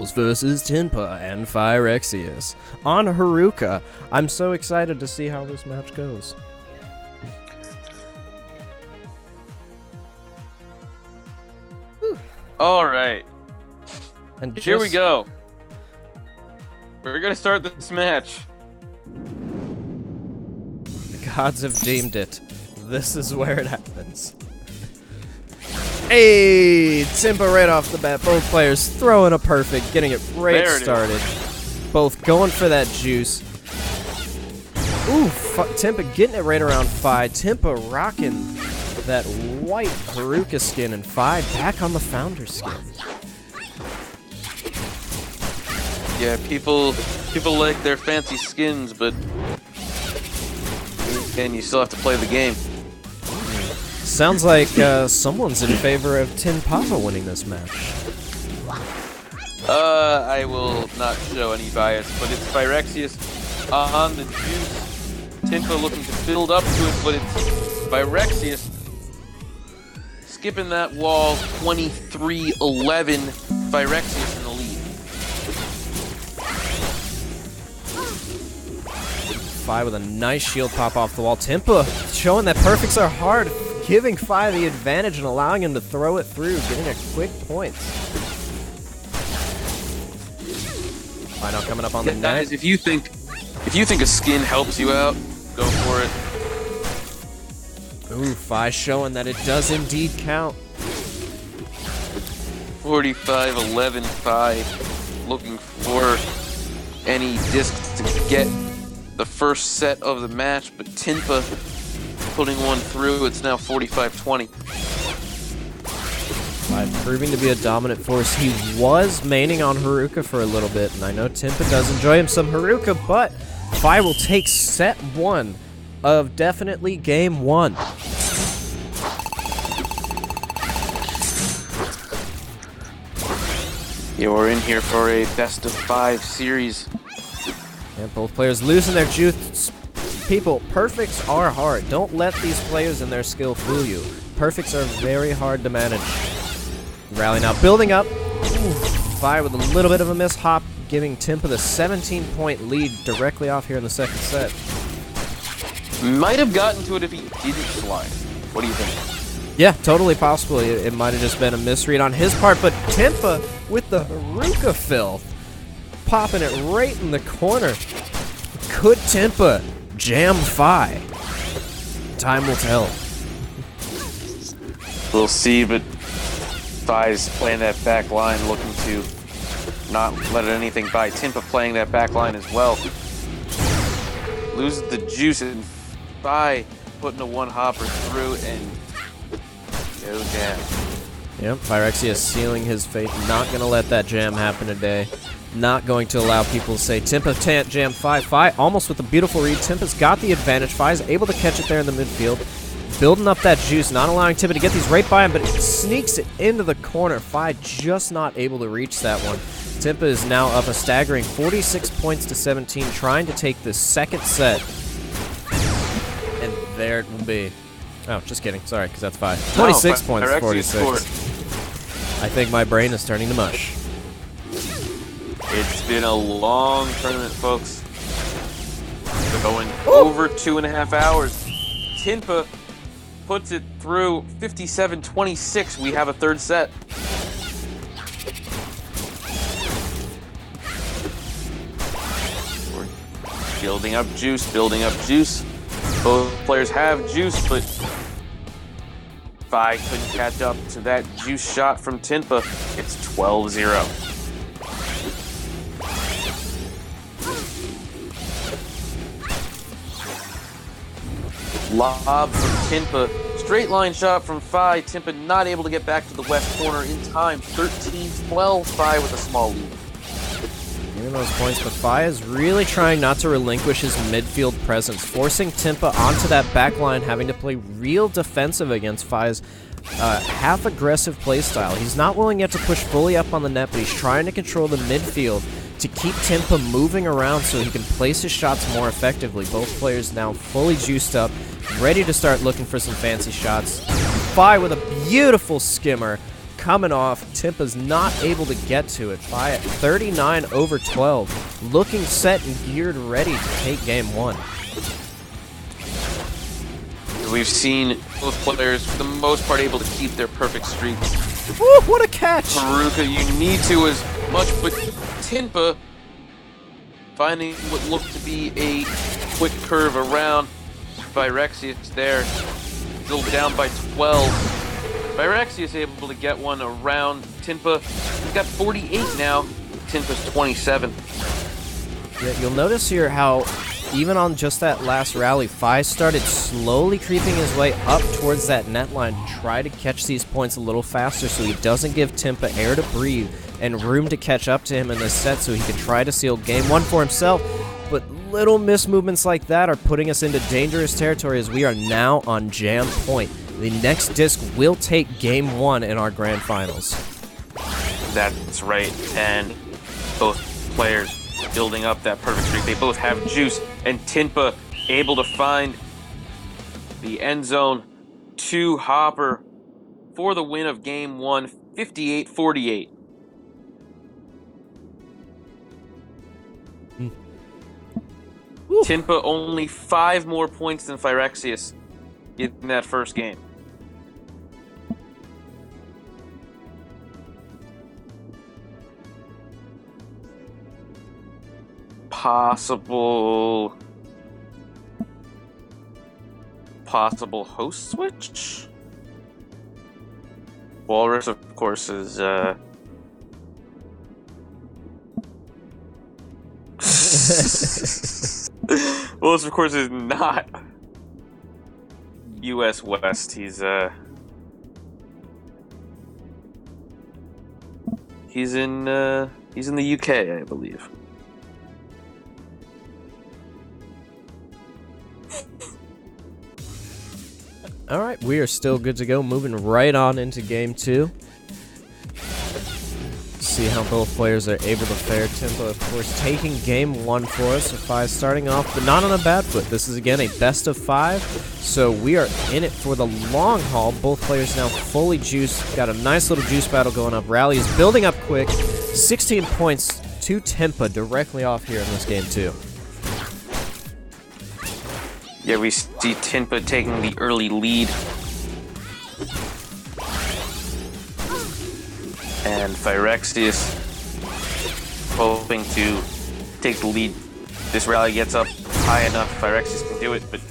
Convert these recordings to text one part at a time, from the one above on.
Eagles versus Tinppa and Phyrexius on Haruka. I'm so excited to see how this match goes. All right. And here we go. We're going to start this match. The gods have deemed it. This is where it happens. Hey, Tinppa right off the bat. Both players throwing a perfect, getting it right started. Both going for that juice. Ooh, Tinppa getting it right around Phi. Tinppa rocking that white Haruka skin, and Phi back on the Founder skin. Yeah, people like their fancy skins, but and you still have to play the game. Sounds like someone's in favor of Tinppa winning this match. I will not show any bias, but it's Phyrexius on the juice. Tinppa looking to build up to it, but it's Phyrexius skipping that wall. 23-11. Phyrexius in the lead. Phi with a nice shield pop off the wall. Tinppa showing that perfects are hard, giving Phi the advantage and allowing him to throw it through, getting a quick point. Phi now coming up on the net. Guys, if you think a skin helps you out, go for it. Ooh, Phi showing that it does indeed count. 45-11 Phi looking for any discs to get the first set of the match, but Tinppa putting one through. It's now 45-20. Phi proving to be a dominant force. He was maining on Haruka for a little bit, and I know Tinppa does enjoy him some Haruka, but Phi will take set one of definitely game one. You're in here for a best of 5 series. And both players losing their juice. People, perfects are hard. Don't let these players and their skill fool you. Perfects are very hard to manage. Rally now, building up. Ooh, Phi with a little bit of a mishop, giving Tinppa the 17-point lead directly off here in the second set. Might have gotten to it if he didn't slide. What do you think? Yeah, totally possible. It might have just been a misread on his part, but Tinppa with the Haruka fill, popping it right in the corner. Could Tinppa jam Phi? Time will tell. We'll see, but Phi's playing that back line, looking to not let anything by. Tinppa playing that back line as well. Loses the juice, and Phi putting a one-hopper through and go down. Yep, Phyrexius sealing his fate. Not going to let that jam happen today. Not going to allow people to say Tinppa can't jam Phi. Phi almost with a beautiful read. Tinppa's got the advantage. Phi's able to catch it there in the midfield. Building up that juice, not allowing Tinppa to get these right by him, but it sneaks it into the corner. Phi just not able to reach that one. Tinppa is now up a staggering 46 points to 17, trying to take the second set. And there it will be. Oh, just kidding. Sorry, because that's 5. 26 points to 46. I think my brain is turning to mush. It's been a long tournament, folks. We're going over 2.5 hours. Tinppa puts it through 57-26. We have a third set. We're building up juice, building up juice. Both players have juice, but Phi couldn't catch up to that juice shot from Tinppa. It's 12-0. Lob from Tinppa. Straight line shot from Phi. Tinppa not able to get back to the west corner in time. 13-12. Phi with a small lead. Giving those points, but Phi is really trying not to relinquish his midfield presence, forcing Tinppa onto that back line, having to play real defensive against Phi's half-aggressive playstyle. He's not willing yet to push fully up on the net, but he's trying to control the midfield to keep Tinppa moving around so he can place his shots more effectively. Both players now fully juiced up, ready to start looking for some fancy shots. Phi with a beautiful skimmer, coming off. Tinppa's not able to get to it. Phy at 39/12. Looking set and geared, ready to take game 1. We've seen both players, for the most part, able to keep their perfect streaks. Woo, what a catch! Haruka, you need to as much, but Tinppa finding what looked to be a quick curve around Phyrexius there. Still down by 12. Phyrexius able to get one around Tinppa. He's got 48 now. Tinppa's 27. Yeah, you'll notice here how even on just that last rally, Phy started slowly creeping his way up towards that net line to try to catch these points a little faster so he doesn't give Tinppa air to breathe and room to catch up to him in this set so he can try to seal game 1 for himself. But little mismovements like that are putting us into dangerous territory as we are now on jam point. The next disc will take game 1 in our grand finals. That's right, and both players building up that perfect streak. They both have juice, and Tinppa able to find the end zone to Hopper for the win of game 1, 58-48. Tinppa only 5 more points than Phyrexius in that first game. Possible host switch? Walrus, of course, is Walrus, of course, is not US West. He's in the UK, I believe. All right, we are still good to go. Moving right on into game 2. See how both players are able to fare. Tinppa, of course, taking game 1 for us. So Phy starting off, but not on a bad foot. This is, again, a best of 5. So we are in it for the long haul. Both players now fully juiced. Got a nice little juice battle going up. Rally is building up quick. 16 points to Tinppa directly off here in this game 2. Yeah, we see Tinppa taking the early lead. And Phyrexius hoping to take the lead. This rally gets up high enough, Phyrexius can do it, but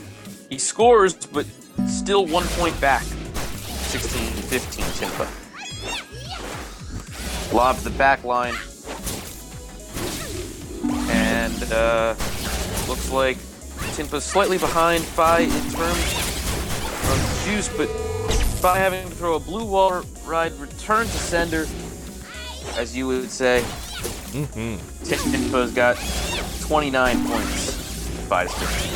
he scores, but still 1 point back. 16-15, Tinppa. Lob to the back line. And looks like Tinppa's slightly behind Phy in terms of juice, but Phy having to throw a blue wall ride return to sender, as you would say. Tinppa's got 29 points. Phy's 15.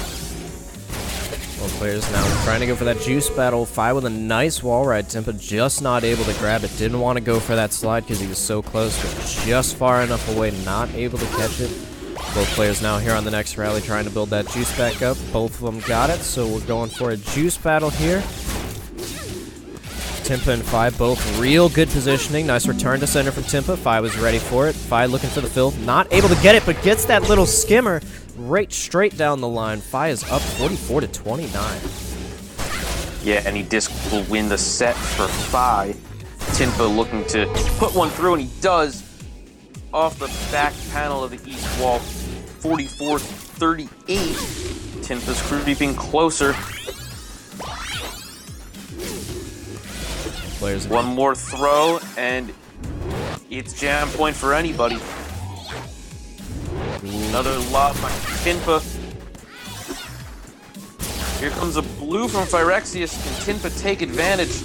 Both players now trying to go for that juice battle. Phy with a nice wall ride. Tinppa just not able to grab it. Didn't want to go for that slide because he was so close, but just far enough away, not able to catch it. Both players now here on the next rally trying to build that juice back up. Both of them got it, so we're going for a juice battle here. Tinppa and Phy both real good positioning. Nice return to center from Tinppa. Phy was ready for it. Phy looking for the fill. Not able to get it, but gets that little skimmer right straight down the line. Phy is up 44-29. Yeah, any disc will win the set for Phy. Tinppa looking to put one through, and he does. Off the back panel of the east wall, 44-38. Tinppa's creeping closer. Players one more throw, and it's jam point for anybody. Another lob by Tinppa. Here comes a blue from Phyrexius. Can Tinppa take advantage?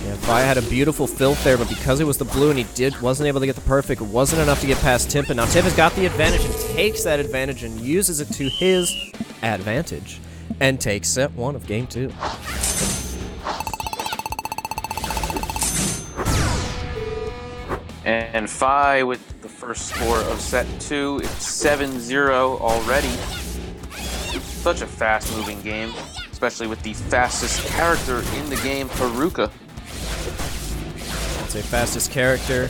Yeah, Phy had a beautiful filth there, but because it was the blue and he wasn't able to get the perfect, it wasn't enough to get past Tinppa. Now Tinppa's got the advantage and takes that advantage and uses it to his advantage and takes set 1 of game 2. And Phy with the first score of set 2. It's 7-0 already. Such a fast-moving game, especially with the fastest character in the game, Haruka. I'd say fastest character,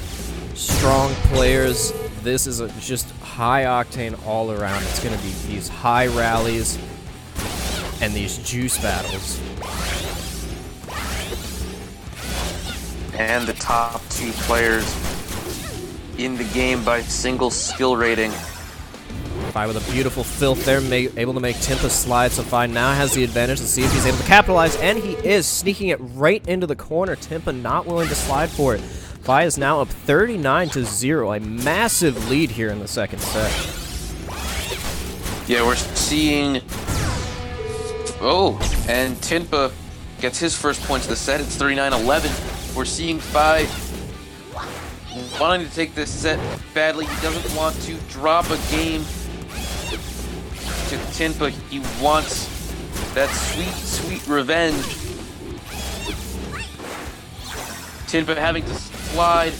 strong players. This is just high octane all around. It's going to be these high rallies and these juice battles. And the top 2 players in the game by single skill rating. Phi with a beautiful filth there, able to make Tinppa slide, so Phi now has the advantage to see if he's able to capitalize, and he is, sneaking it right into the corner. Tinppa not willing to slide for it. Phi is now up 39-0, a massive lead here in the second set. Yeah, we're seeing... Oh, and Tinppa gets his first points of the set. It's 39-11. We're seeing Phi wanting to take this set badly. He doesn't want to drop a game to Tinppa. He wants that sweet, sweet revenge. Tinppa having to slide.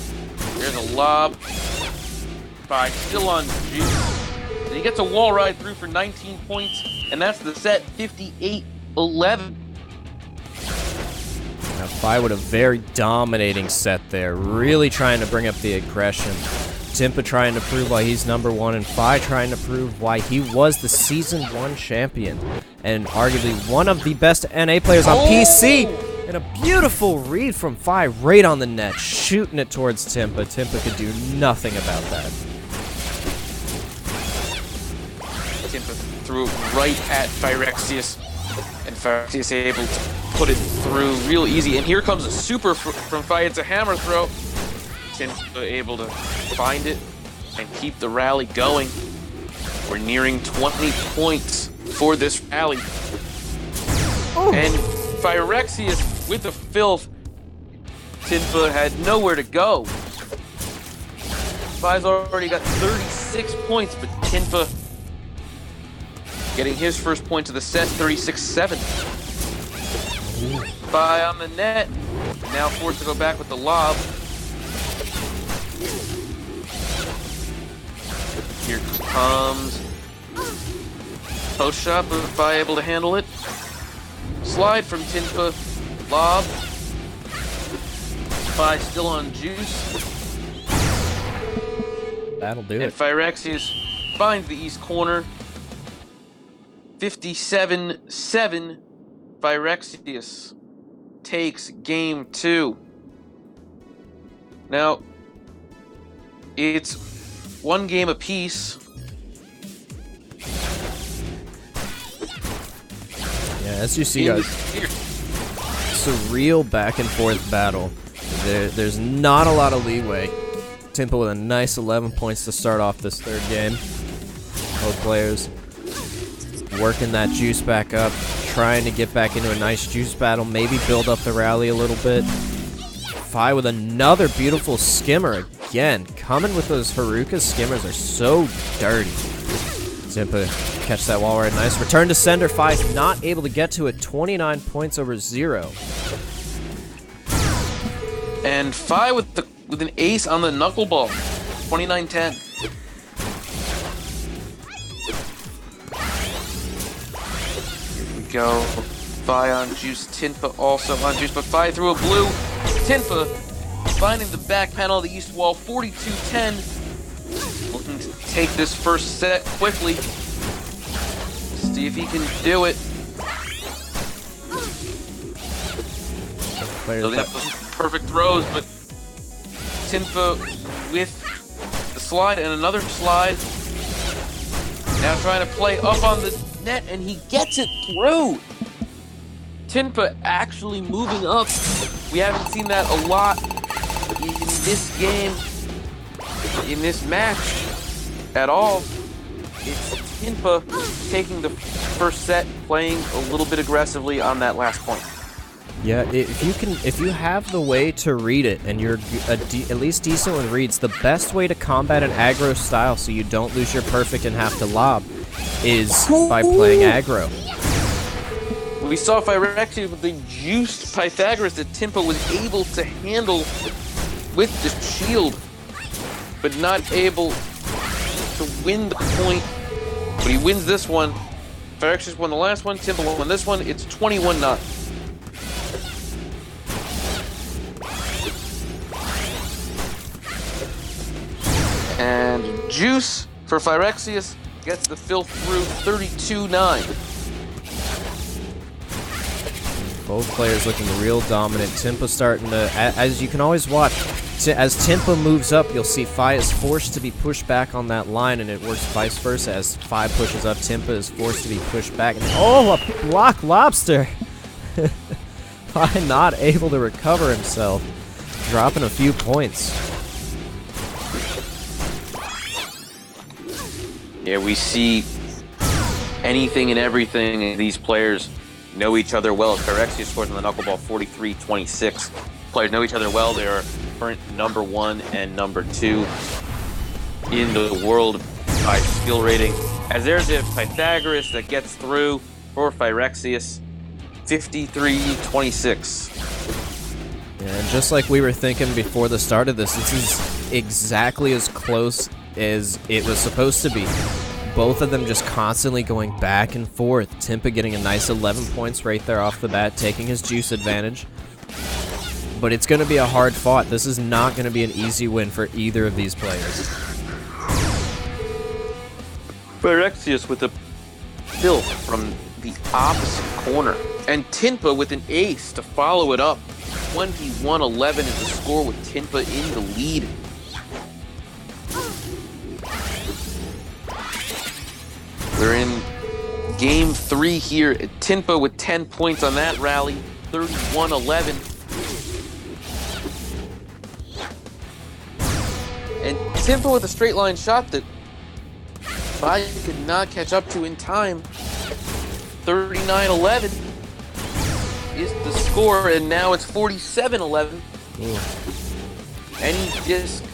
There's a lob. Phi still on juice. And he gets a wall ride through for 19 points, and that's the set, 58-11. Now, Phi with a very dominating set there, really trying to bring up the aggression. Tinppa trying to prove why he's #1, and Phi trying to prove why he was the Season 1 champion, and arguably one of the best NA players on PC. And a beautiful read from Phi right on the net, shooting it towards Tinppa. Tinppa could do nothing about that. Tinppa threw it right at Phyrexius, and Phyrexius able to put it through real easy. And here comes a super from Phi. It's a hammer throw. Tinppa able to find it and keep the rally going. We're nearing 20 points for this rally. Oh. And Phyrexius with the filth. Tinppa had nowhere to go. Phi's already got 36 points, but Tinppa getting his first point of the set, 36-7. Phi on the net, now forced to go back with the lob. Here comes post shot, but Phi able to handle it. Slide from Tinppa, lob. Phi still on juice. That'll do and it. Phyrexius finds the east corner. 57-7. Phyrexius takes game 2. Now, it's one game apiece. Yeah, as you see, guys, it's a real back and forth battle. There's not a lot of leeway. Tinppa with a nice 11 points to start off this third game. Both players working that juice back up, trying to get back into a nice juice battle, maybe build up the rally a little bit. Phi with another beautiful skimmer again. Coming with those Haruka skimmers are so dirty. Tinppa catch that wall right nice. Return to sender. Phi's not able to get to it. 29 points over 0. And Phi with an ace on the knuckleball. 29-10. Go. Phi on juice, Tinppa also on juice, but Phi threw a blue. Tinppa finding the back panel of the east wall, 42-10. Looking to take this first set quickly. See if he can do it. So they have those perfect throws, but Tinppa with the slide and another slide. Now trying to play up on the net, and he gets it through. Tinppa actually moving up. We haven't seen that a lot in this game, in this match at all. It's Tinppa taking the first set, playing a little bit aggressively on that last point. Yeah, if you have the way to read it, and you're at least decent with reads, the best way to combat an aggro style so you don't lose your perfect and have to lob is by playing aggro. We saw Phyrexius with the juiced Pythagoras that Tinppa was able to handle with the shield, but not able to win the point. But he wins this one. Phyrexius won the last one, Tinppa won this one. It's 21-9. And Juice for Phyrexius gets the fill through 32-9. Both players looking real dominant. Tinppa starting to, as you can always watch, as Tinppa moves up, you'll see Phy is forced to be pushed back on that line, and it works vice versa. As Phy pushes up, Tinppa is forced to be pushed back. And, oh, a block lobster! Phy not able to recover himself, dropping a few points. Yeah, we see anything and everything. These players know each other well. Phyrexius scores on the knuckleball 43-26. Players know each other well. They are current number 1 and number 2 in the world by skill rating. As there's a Pythagoras that gets through for Phyrexius, 53-26. Yeah, and just like we were thinking before the start of this is exactly as close as it was supposed to be. Both of them just constantly going back and forth. Tinppa getting a nice 11 points right there off the bat, taking his juice advantage. But it's going to be a hard fought. This is not going to be an easy win for either of these players. Phyrexius with a fill from the opposite corner. And Tinppa with an ace to follow it up. 21-11 is the score with Tinppa in the lead. We're in game 3 here. Tinppa with 10 points on that rally. 31-11. And Tinppa with a straight line shot that Phy could not catch up to in time. 39-11 is the score, and now it's 47-11. Any disc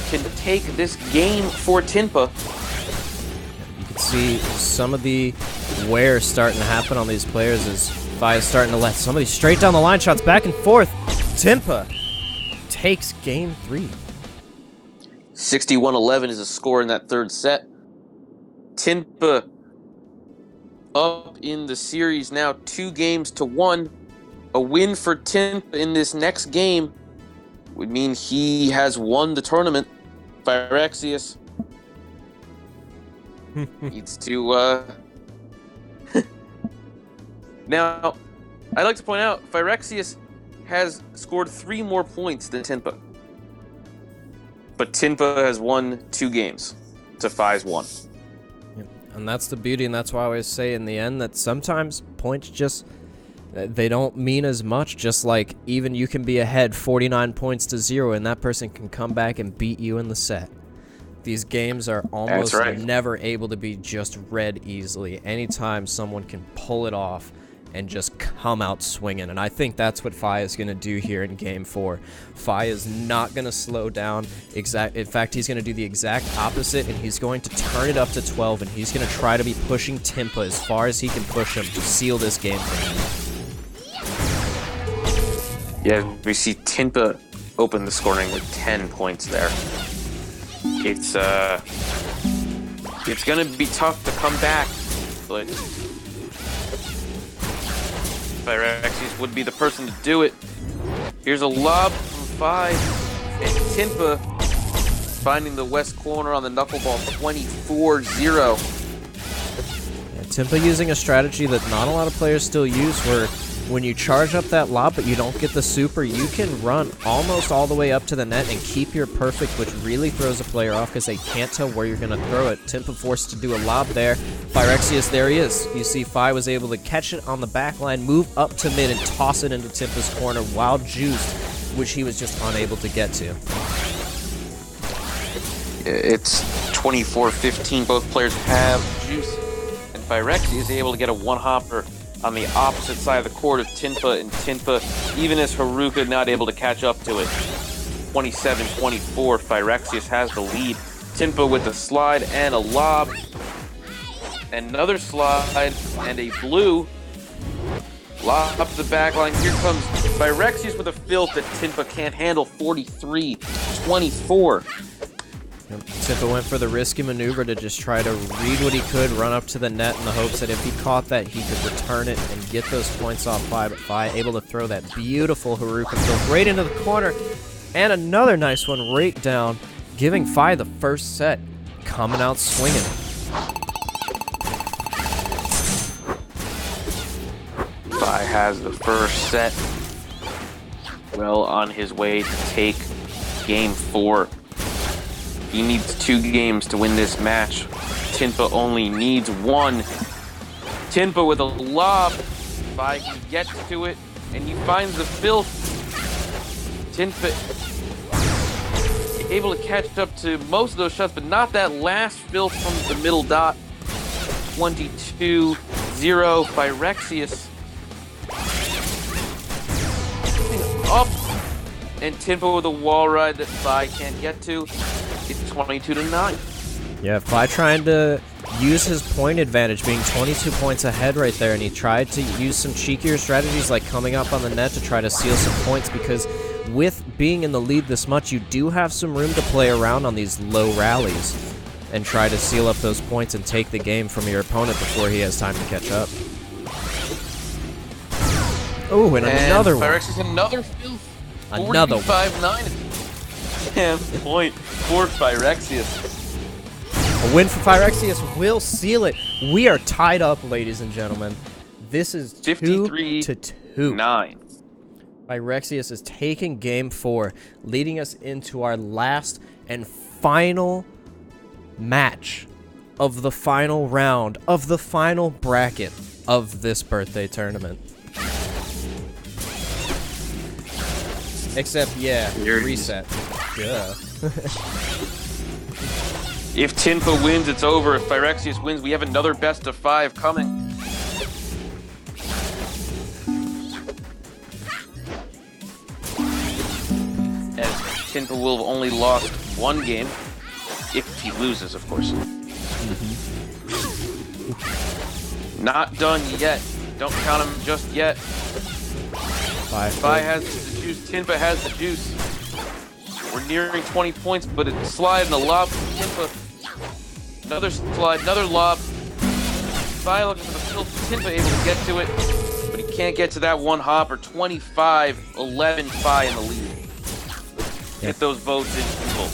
can take this game for Tinppa. You can see some of the wear starting to happen on these players as Phy is starting to let some of these straight down the line shots back and forth. Tinppa takes game 3. 61-11 is the score in that third set. Tinppa up in the series now 2-1. A win for Tinppa in this next game would mean he has won the tournament. Phyrexius needs to Now, I'd like to point out Phyrexius has scored 3 more points than Tinppa. But Tinppa has won 2 games to Phy's 1. Yep. And that's the beauty, and that's why I always say in the end that sometimes points just, they don't mean as much. Just like even you can be ahead 49 points to 0, and that person can come back and beat you in the set. These games are almost never able to be just read easily. Anytime someone can pull it off and just come out swinging. And I think that's what Phy is going to do here in Game 4. Phy is not going to slow down. In fact, he's going to do the exact opposite, and he's going to turn it up to 12, and he's going to try to be pushing Tinppa as far as he can push him to seal this game for him. Yeah, we see Tinppa open the scoring with 10 points there. It's going to be tough to come back, but Phyrexius would be the person to do it. Here's a lob from Phy, and Tinppa finding the west corner on the knuckleball, 24-0. Yeah, Tinppa using a strategy that not a lot of players still use, where when you charge up that lob but you don't get the super, you can run almost all the way up to the net and keep your perfect, which really throws a player off because they can't tell where you're going to throw it. Tinppa forced to do a lob there. Phyrexius, there he is. You see Phy was able to catch it on the back line, move up to mid, and toss it into Tinppa's corner while juiced, which he was just unable to get to. It's 24-15. Both players have juice, and Phyrexius is able to get a one-hopper on the opposite side of the court of Tinppa, and Tinppa, even as Haruka, not able to catch up to it. 27-24, Phyrexius has the lead. Tinppa with a slide and a lob. Another slide and a blue. Lob up the back line. Here comes Phyrexius with a filth that Tinppa can't handle. 43-24. Tinppa went for the risky maneuver to just try to read what he could, run up to the net in the hopes that if he caught that, he could return it and get those points off Phy. But Phy able to throw that beautiful Haruka filth right into the corner. And another nice one right down giving Phi the first set, coming out swinging. Phi has the first set, well on his way to take game 4. He needs 2 games to win this match. Tinppa only needs 1. Tinppa with a lob. Phi can get to it, and he finds the filth. Tinppa able to catch up to most of those shots, but not that last filth from the middle dot. 22-0 Phyrexius. Up, and Tinppa with a wall ride that Phi can't get to. It's 22-9. Yeah, Phi trying to use his point advantage, being 22 points ahead right there, and he tried to use some cheekier strategies like coming up on the net to try to steal some points, because with being in the lead this much, you do have some room to play around on these low rallies and try to seal up those points and take the game from your opponent before he has time to catch up. Oh, and another one. Phyrexius, another filth. Another 45-9. 10 point for Phyrexius. A win for Phyrexius will seal it. We are tied up, ladies and gentlemen. This is 2-2. 9. Phyrexius is taking game 4, leading us into our last and final match of the final round of the final bracket of this birthday tournament. Except, yeah, reset. Yeah. If Tinppa wins, it's over. If Phyrexius wins, we have another best of 5 coming. As Tinppa will have only lost 1 game. If he loses, of course. Not done yet. Don't count him just yet. Phi has the juice. Tinppa has the juice. We're nearing 20 points, but it's a slide and a lob from Tinppa. Another slide, another lob. Phi looking for the field. Tinppa able to get to it, but he can't get to that one hopper. 25-11 Phi in the lead. Get those votes in, people.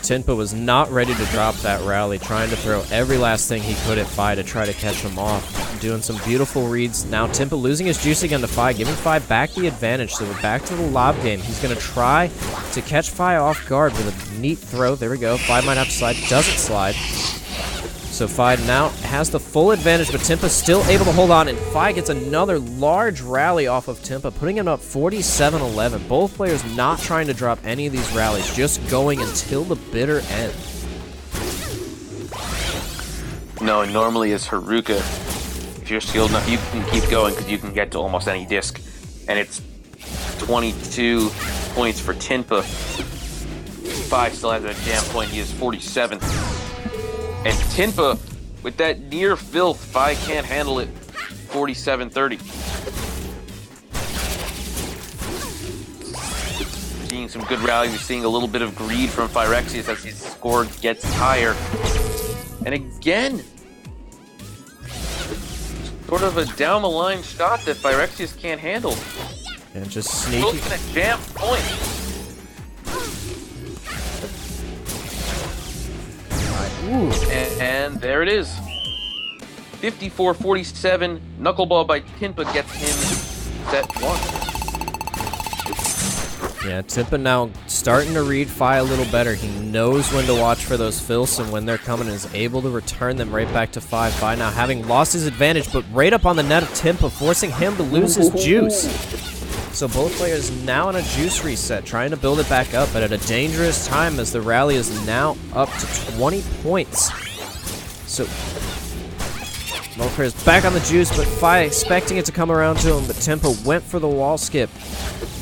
Tinppa was not ready to drop that rally, trying to throw every last thing he could at Phi to try to catch him off. Doing some beautiful reads. Now Tinppa losing his juice again to Phi, giving Phi back the advantage. So we're back to the lob game. He's going to try to catch Phi off guard with a neat throw. There we go. Phi might have to slide. Doesn't slide. So Phi now has the full advantage, but Tinppa's still able to hold on, and Phi gets another large rally off of Tinppa, putting him up 47-11. Both players not trying to drop any of these rallies, just going until the bitter end. No, normally it's Haruka. If you're skilled enough, you can keep going because you can get to almost any disc. And it's 22 points for Tinppa. Phi still has a jam point. He is 47. And Tinppa, with that near filth, Phi can't handle it. 47-30. Seeing some good rallies. We're seeing a little bit of greed from Phyrexius as his score gets higher. And again, sort of a down-the-line shot that Phyrexius can't handle. And just sneaky. Looking at jam point. Ooh. And there it is. 54-47. Knuckleball by Tinppa gets him set 1. Yeah, Tinppa now starting to read Phi a little better. He knows when to watch for those filths and when they're coming and is able to return them right back to Phi. Phi now having lost his advantage, but right up on the net of Tinppa, forcing him to lose his juice. So both players now in a juice reset, trying to build it back up, but at a dangerous time as the rally is now up to 20 points. So both players back on the juice, but Phi expecting it to come around to him, but Tinppa went for the wall skip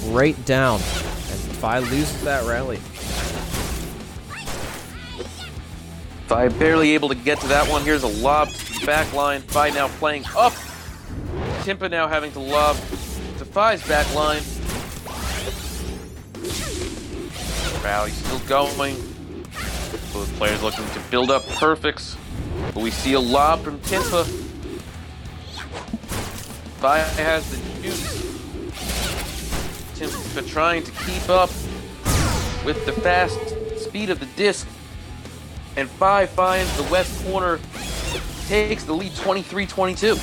right down, and Phi loses that rally. Phi barely able to get to that one. Here's a lob to the back line. Phi now playing up. Tinppa now having to lob to Phi's back line. Rally still going. Both players looking to build up perfects. But we see a lob from Tinppa. Phi has the juice. Tinppa trying to keep up with the fast speed of the disc. And 5 finds the west corner, takes the lead 23-22.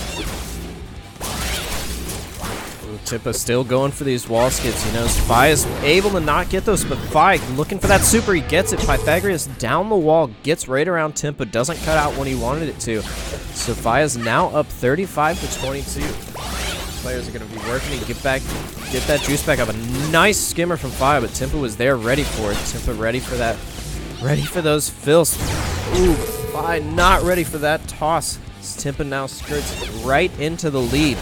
Tinppa still going for these wall skips. He knows Phi is able to not get those, but Phi looking for that super. He gets it. Pythagoras down the wall, gets right around Tinppa, doesn't cut out when he wanted it to. So Phi is now up 35-22. Players are going to be working to get that juice back up. A nice skimmer from Phi, but Tinppa was there ready for it. Tinppa ready for that, ready for those fills. Ooh, Phi not ready for that toss. Tinppa now skirts right into the lead.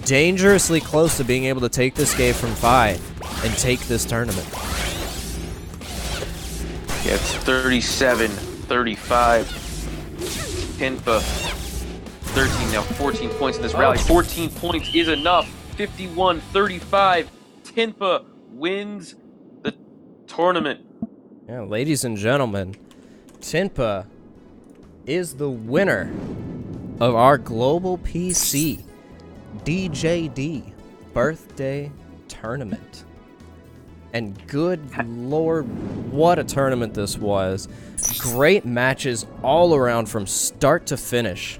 Dangerously close to being able to take this game from Phi and take this tournament. Yeah, it's 37-35. Tinppa 13 now, 14 points in this rally. 14 points is enough. 51-35. Tinppa wins the tournament. Yeah, ladies and gentlemen, Tinppa is the winner of our Global PC DJD birthday tournament. And good lord, what a tournament this was. Great matches all around from start to finish.